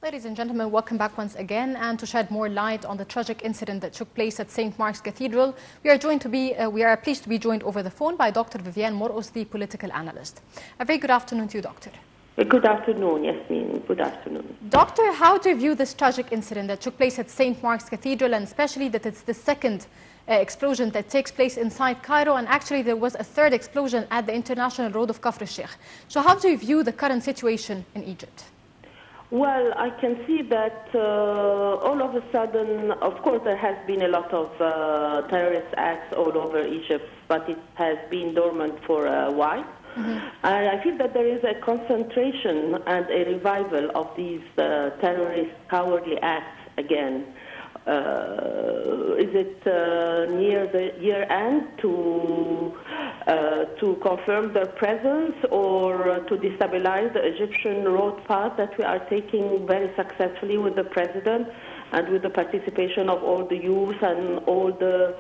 Ladies and gentlemen, welcome back once again. And to shed more light on the tragic incident that took place at St. Mark's Cathedral, we are pleased to be joined over the phone by Dr. Viviane Morros, the political analyst. A very good afternoon to you, Doctor. Good afternoon, Yasmin. Good afternoon. Doctor, how do you view this tragic incident that took place at St. Mark's Cathedral, and especially that it's the second explosion that takes place inside Cairo, and actually there was a third explosion at the International Road of Kafr al-Sheikh. So how do you view the current situation in Egypt? Well, I can see that all of a sudden, of course, there has been a lot of terrorist acts all over Egypt, but it has been dormant for a while. And I feel that there is a concentration and a revival of these terrorist cowardly acts again. Is it near the year end to confirm their presence or to destabilize the Egyptian road path that we are taking very successfully with the president and with the participation of all the youth and all the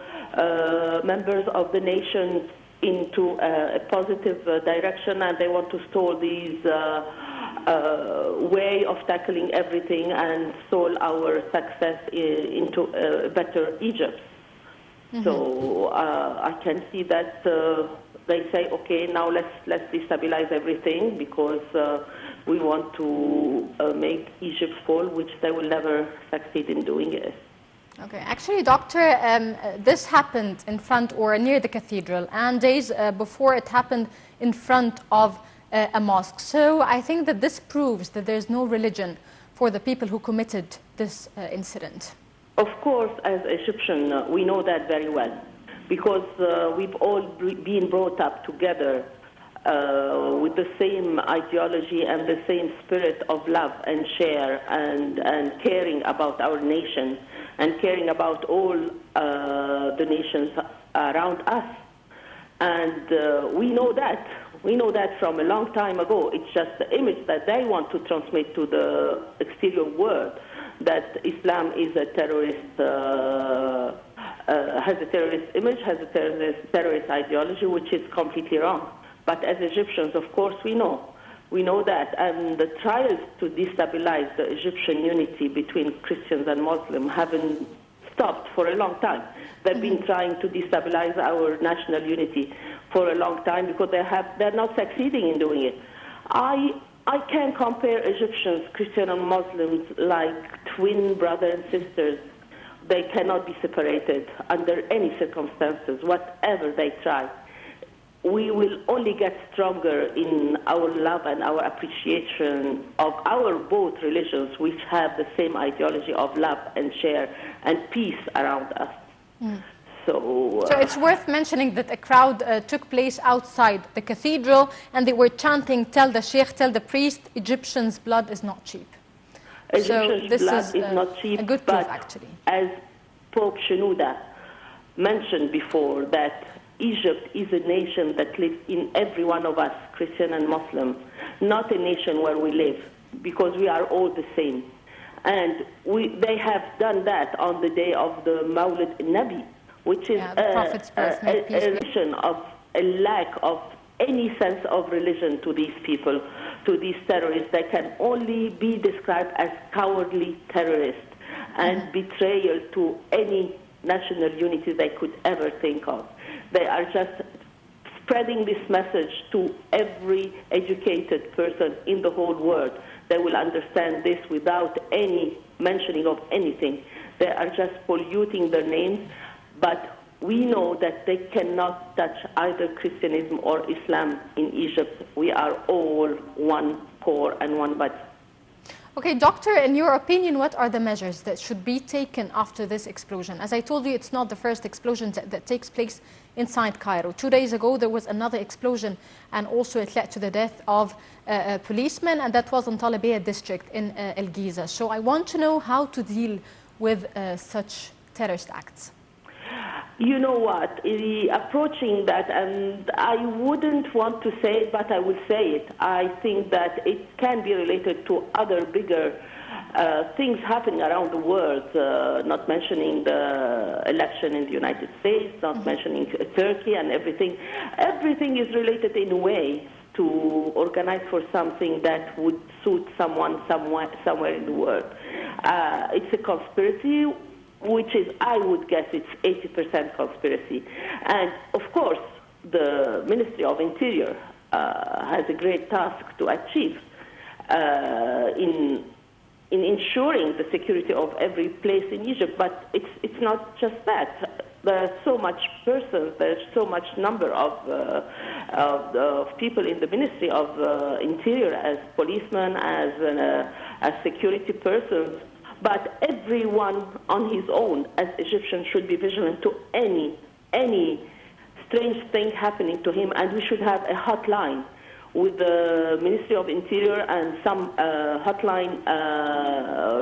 members of the nation into a positive direction, and they want to stall these way of tackling everything and stall our success into a better Egypt. So I can see that they say, okay, now let's destabilize everything because we want to make Egypt fall, which they will never succeed in doing it. Okay, actually, Doctor, this happened in front or near the cathedral, and days before it happened in front of a mosque. So I think that this proves that there's no religion for the people who committed this incident. Of course, as Egyptians, we know that very well, because we've all been brought up together with the same ideology and the same spirit of love and share and caring about our nation and caring about all the nations around us. And we know that. We know that from a long time ago. It's just the image that they want to transmit to the exterior world, that Islam is a terrorist, has a terrorist image, has a terrorist ideology, which is completely wrong. But as Egyptians, of course, we know. We know that. And the trials to destabilize the Egyptian unity between Christians and Muslims haven't stopped for a long time. They've been trying to destabilize our national unity for a long time because they're not succeeding in doing it. I can compare Egyptians, Christians and Muslims, like twin brothers and sisters. They cannot be separated under any circumstances, whatever they try. We will only get stronger in our love and our appreciation of our both religions, which have the same ideology of love and share and peace around us. So it's worth mentioning that a crowd took place outside the cathedral, and they were chanting, "Tell the sheikh, tell the priest, Egyptians' blood is not cheap." Egyptians' blood is not cheap, a good proof, actually. As Pope Shenouda mentioned before, that Egypt is a nation that lives in every one of us, Christian and Muslim, not a nation where we live, because we are all the same. And they have done that on the day of the Mawlid Nabi, which is a religion of a lack of any sense of religion to these people, to these terrorists. They can only be described as cowardly terrorists and betrayal to any national unity they could ever think of. They are just spreading this message to every educated person in the whole world. They will understand this without any mentioning of anything. They are just polluting their names, but we know that they cannot touch either Christianism or Islam in Egypt. We are all one core and one body. Okay, Doctor, in your opinion, what are the measures that should be taken after this explosion? As I told you, it's not the first explosion that takes place inside Cairo. 2 days ago, there was another explosion, and also it led to the death of a policeman, and that was in Talabiyah district in El Giza. So I want to know how to deal with such terrorist acts. You know what, approaching that, and I wouldn't want to say it, but I will say it. I think that it can be related to other bigger things happening around the world, not mentioning the election in the United States, not mentioning Turkey and everything. Everything is related in a way to organize for something that would suit someone somewhere in the world. It's a conspiracy, which is, I would guess, it's 80% conspiracy. And of course, the Ministry of Interior has a great task to achieve in ensuring the security of every place in Egypt. But it's not just that. There are so much persons, there's so much number of people in the Ministry of Interior as policemen, as security persons. But everyone on his own, as Egyptians, should be vigilant to any strange thing happening to him, and we should have a hotline with the Ministry of Interior and some hotline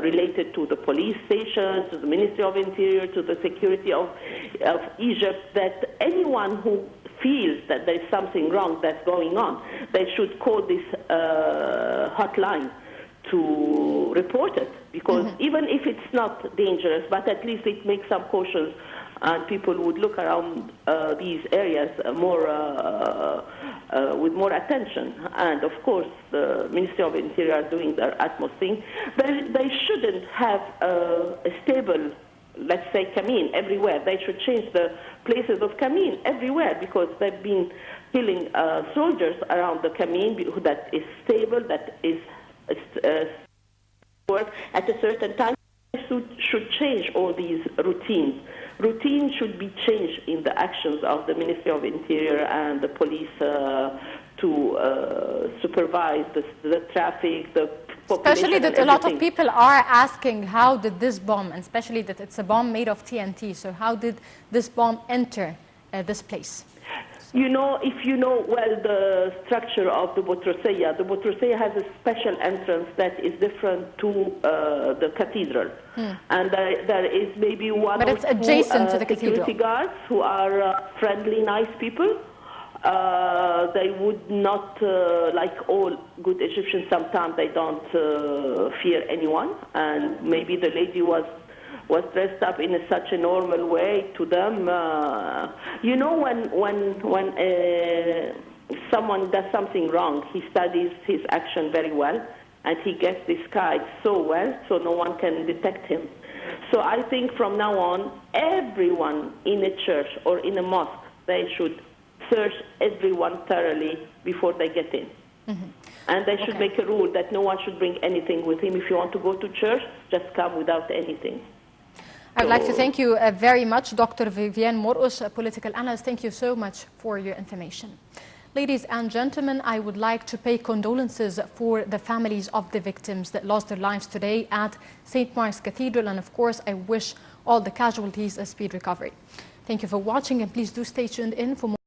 related to the police stations, to the Ministry of Interior, to the security of Egypt, that anyone who feels that there is something wrong that's going on, they should call this hotline to report it, because even if it's not dangerous, but at least it makes some cautions, and people would look around these areas with more attention. And of course, the Ministry of Interior are doing their utmost thing. They shouldn't have a stable, let's say, Kameen everywhere. They should change the places of Kameen everywhere, because they've been killing soldiers around the Kameen that is stable, that is work at a certain time. Should change all these routines. Routines should be changed in the actions of the Ministry of Interior and the police to supervise the traffic, the population. Especially that a lot of people are asking, how did this bomb, and especially that it's a bomb made of TNT, so how did this bomb enter this place? You know, if you know well the structure of the Boutroussaya has a special entrance that is different to the cathedral. And there is maybe one but or it's two adjacent to the security cathedral. guards who are friendly, nice people. They would not, like all good Egyptians, sometimes they don't fear anyone. And maybe the lady was dressed up in such a normal way to them. You know, when someone does something wrong, he studies his action very well, and he gets disguised so well, so no one can detect him. So I think from now on, everyone in a church or in a mosque, they should search everyone thoroughly before they get in. And they should make a rule that no one should bring anything with him. If you want to go to church, just come without anything. I'd like to thank you very much, Dr. Viviane Morous, a political analyst. Thank you so much for your information. Ladies and gentlemen, I would like to pay condolences for the families of the victims that lost their lives today at St. Mark's Cathedral. And of course, I wish all the casualties a speedy recovery. Thank you for watching, and please do stay tuned in for more.